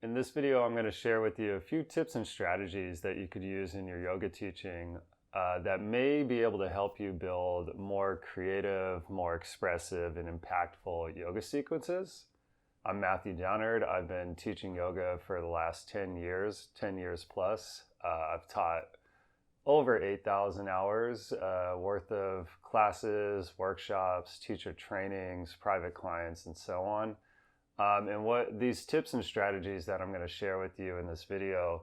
In this video, I'm going to share with you a few tips and strategies that you could use in your yoga teaching that may be able to help you build more creative, more expressive, and impactful yoga sequences. I'm Matthew Downard. I've been teaching yoga for the last 10 years plus. I've taught over 8,000 hours worth of classes, workshops, teacher trainings, private clients, and so on. And what these tips and strategies that I'm going to share with you in this video,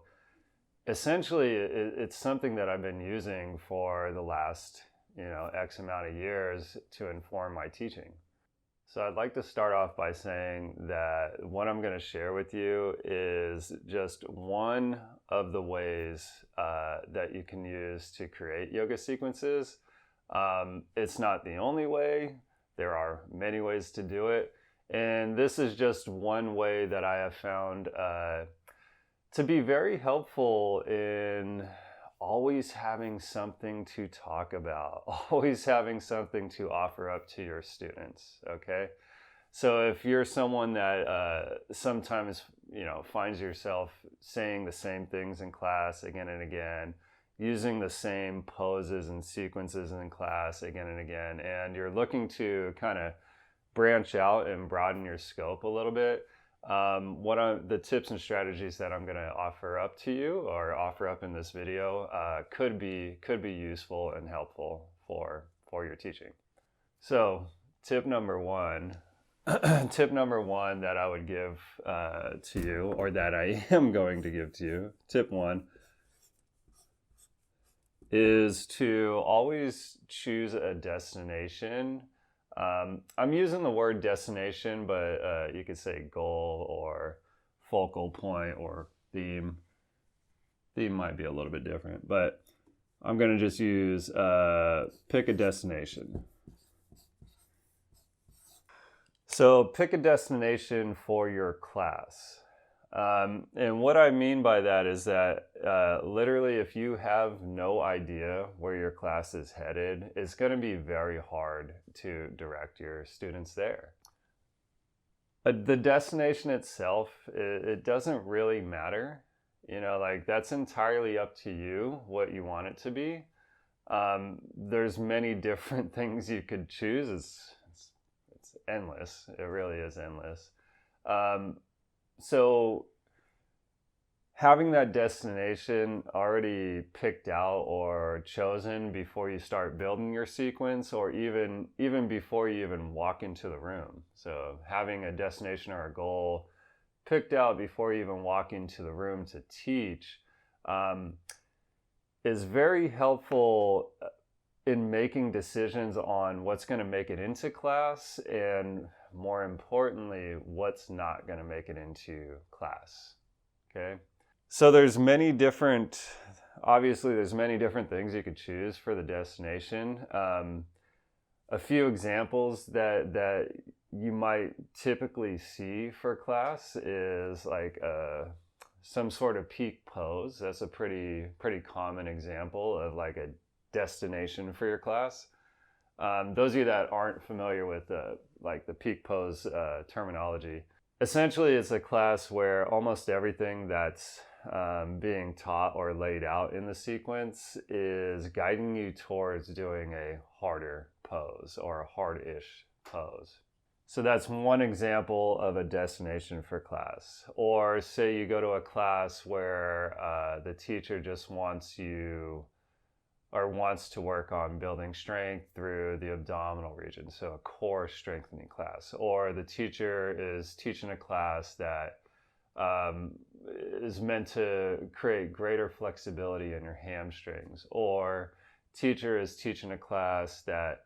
essentially it's something that I've been using for the last, X amount of years to inform my teaching. So I'd like to start off by saying that what I'm going to share with you is just one of the ways that you can use to create yoga sequences. It's not the only way. There are many ways to do it. And this is just one way that I have found to be very helpful in always having something to talk about, always having something to offer up to your students, okay? So if you're someone that sometimes, finds yourself saying the same things in class again and again, using the same poses and sequences in class again and again, and you're looking to kind of branch out and broaden your scope a little bit, the tips and strategies that I'm going to offer up to you or offer up in this video could be useful and helpful for your teaching. So tip number one that I would give to you, or that I am going to give to you, tip one, is to always choose a destination. I'm using the word destination, but you could say goal or focal point or theme. Theme might be a little bit different, but I'm going to just use pick a destination. So pick a destination for your class. And what I mean by that is that literally if you have no idea where your class is headed, it's going to be very hard to direct your students there. The destination itself, it doesn't really matter. That's entirely up to you what you want it to be. There's many different things you could choose. It's endless. It really is endless. So having that destination already picked out or chosen before you start building your sequence, or even before you even walk into the room. So having a destination or a goal picked out before you even walk into the room to teach is very helpful in making decisions on what's going to make it into class, and more importantly, what's not going to make it into class. Okay, so there's many different things you could choose for the destination. A few examples that you might typically see for class is like some sort of peak pose. That's a pretty common example of like a destination for your class. Those of you that aren't familiar with the peak pose terminology, essentially it's a class where almost everything that's being taught or laid out in the sequence is guiding you towards doing a harder pose or a hard-ish pose. So that's one example of a destination for class. Or say you go to a class where the teacher just wants to work on building strength through the abdominal region, so a core strengthening class. Or the teacher is teaching a class that is meant to create greater flexibility in your hamstrings. Or teacher is teaching a class that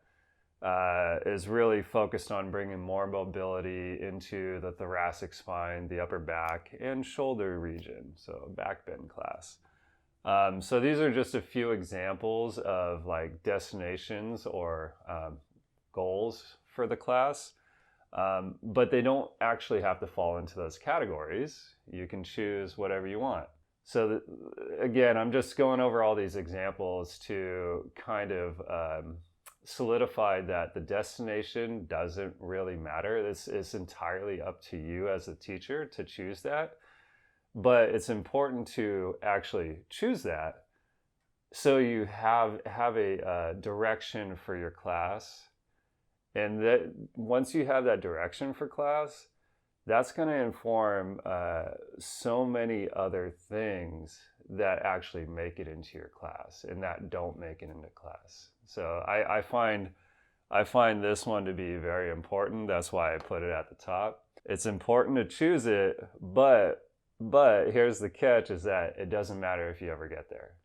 is really focused on bringing more mobility into the thoracic spine, the upper back, and shoulder region, so a back bend class. So these are just a few examples of like destinations or goals for the class, but they don't actually have to fall into those categories. You can choose whatever you want. So again, I'm just going over all these examples to kind of solidify that the destination doesn't really matter. It's entirely up to you as a teacher to choose that. But it's important to actually choose that so you have a direction for your class, and that once you have that direction for class, that's going to inform so many other things that actually make it into your class and that don't make it into class. So I find this one to be very important. That's why I put it at the top. It's important to choose it, but here's the catch, is that it doesn't matter if you ever get there.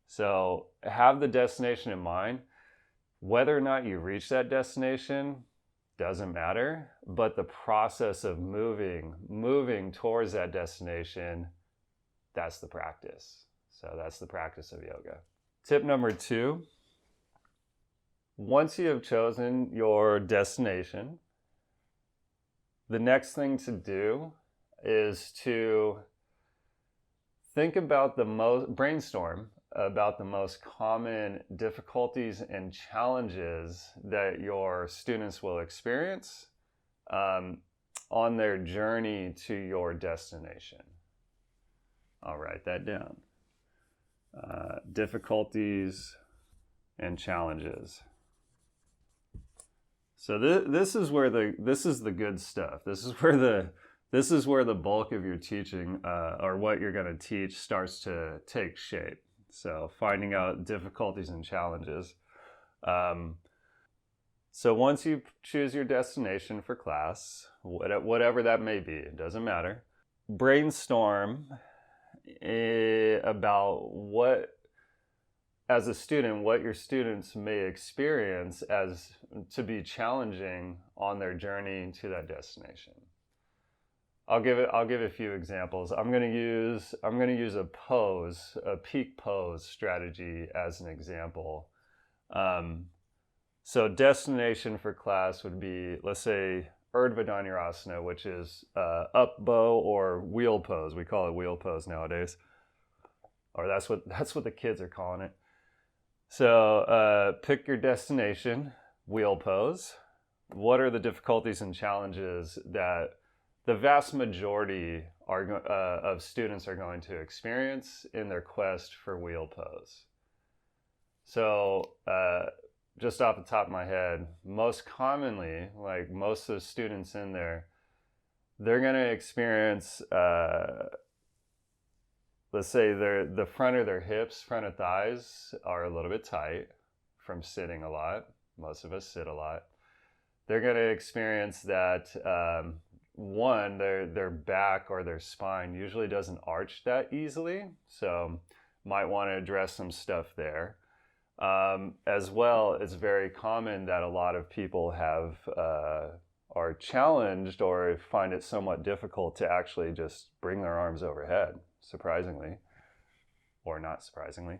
So have the destination in mind. Whether or not you reach that destination doesn't matter, but the process of moving towards that destination, that's the practice. So that's the practice of yoga. Tip number 2, once you have chosen your destination, the next thing to do is to brainstorm about the most common difficulties and challenges that your students will experience on their journey to your destination. I'll write that down. Difficulties and challenges. So this is the good stuff. This is where the bulk of your teaching or what you're going to teach starts to take shape. So finding out difficulties and challenges. So once you choose your destination for class, whatever that may be, it doesn't matter, brainstorm about what your students may experience as to be challenging on their journey to that destination. I'll give a few examples. I'm going to use a peak pose strategy as an example. So destination for class would be, let's say, Urdhva Dhanurasana, which is up bow or wheel pose. We call it wheel pose nowadays, or that's what the kids are calling it. So pick your destination, wheel pose. What are the difficulties and challenges that the vast majority of students are going to experience in their quest for wheel pose? So just off the top of my head, most commonly, like most of the students in there, they're going to experience, let's say the front of their hips, front of thighs are a little bit tight from sitting a lot. Most of us sit a lot. They're going to experience that their back or their spine usually doesn't arch that easily, so might want to address some stuff there. As well, it's very common that a lot of people are challenged or find it somewhat difficult to actually just bring their arms overhead, surprisingly, or not surprisingly.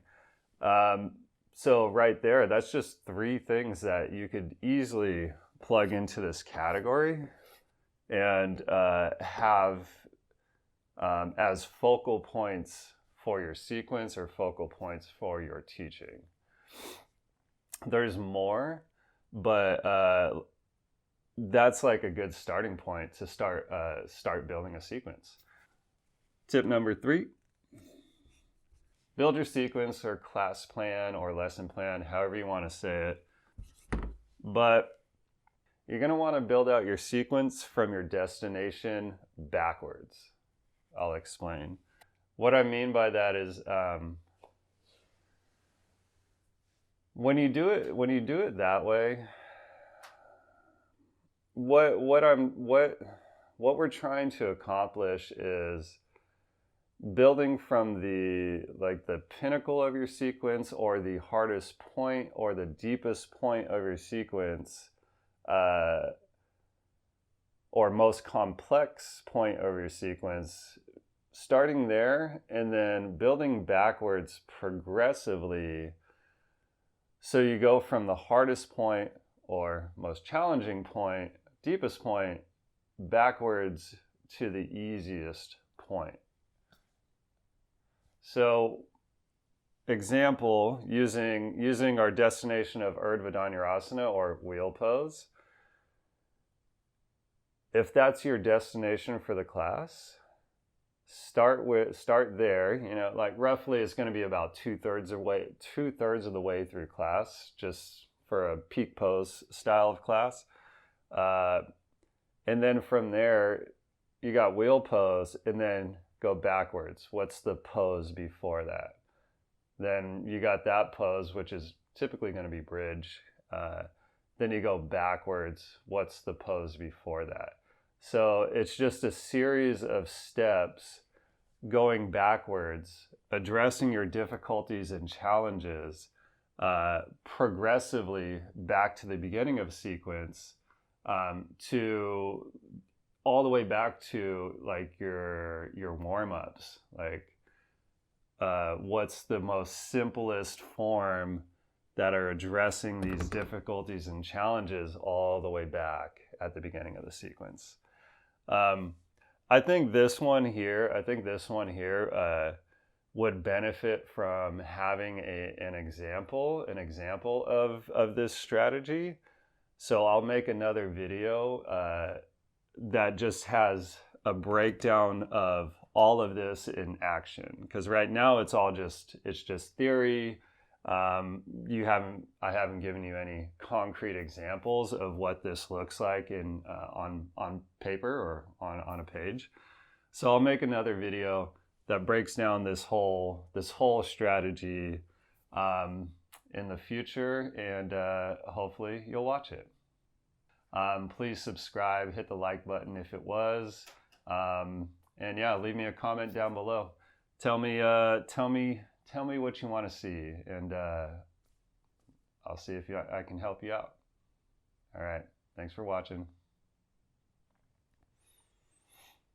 So right there, that's just 3 things that you could easily plug into this category and have as focal points for your sequence or focal points for your teaching. There's more, but that's like a good starting point to start building a sequence. Tip number 3, build your sequence or class plan or lesson plan, however you want to say it. But you're going to want to build out your sequence from your destination backwards. I'll explain. What I mean by that is when you do it that way, what we're trying to accomplish is building from the pinnacle of your sequence or the hardest point or the deepest point of your sequence, or most complex point of your sequence, starting there and then building backwards progressively. So you go from the hardest point or most challenging point, deepest point, backwards to the easiest point. So example, using our destination of Urdhva Dhanurasana or wheel pose, if that's your destination for the class, start there. You know, like roughly it's going to be about two-thirds of the way through class, just for a peak pose style of class. Uh, and then from there, you got wheel pose, and then go backwards. What's the pose before that? Then you got that pose, which is typically going to be bridge. Then you go backwards. What's the pose before that? So it's just a series of steps going backwards, addressing your difficulties and challenges progressively back to the beginning of sequence, to all the way back to like your warm-ups. Like what's the most simplest form that are addressing these difficulties and challenges all the way back at the beginning of the sequence. I think this one here would benefit from having an example of this strategy. So I'll make another video that just has a breakdown of all of this in action, because right now it's just theory. I haven't given you any concrete examples of what this looks like on paper or on a page. So I'll make another video that breaks down this whole strategy in the future, and hopefully you'll watch it. Please subscribe, hit the like button if it was, and yeah, leave me a comment down below. Tell me what you want to see, and I'll see if I can help you out. All right, thanks for watching.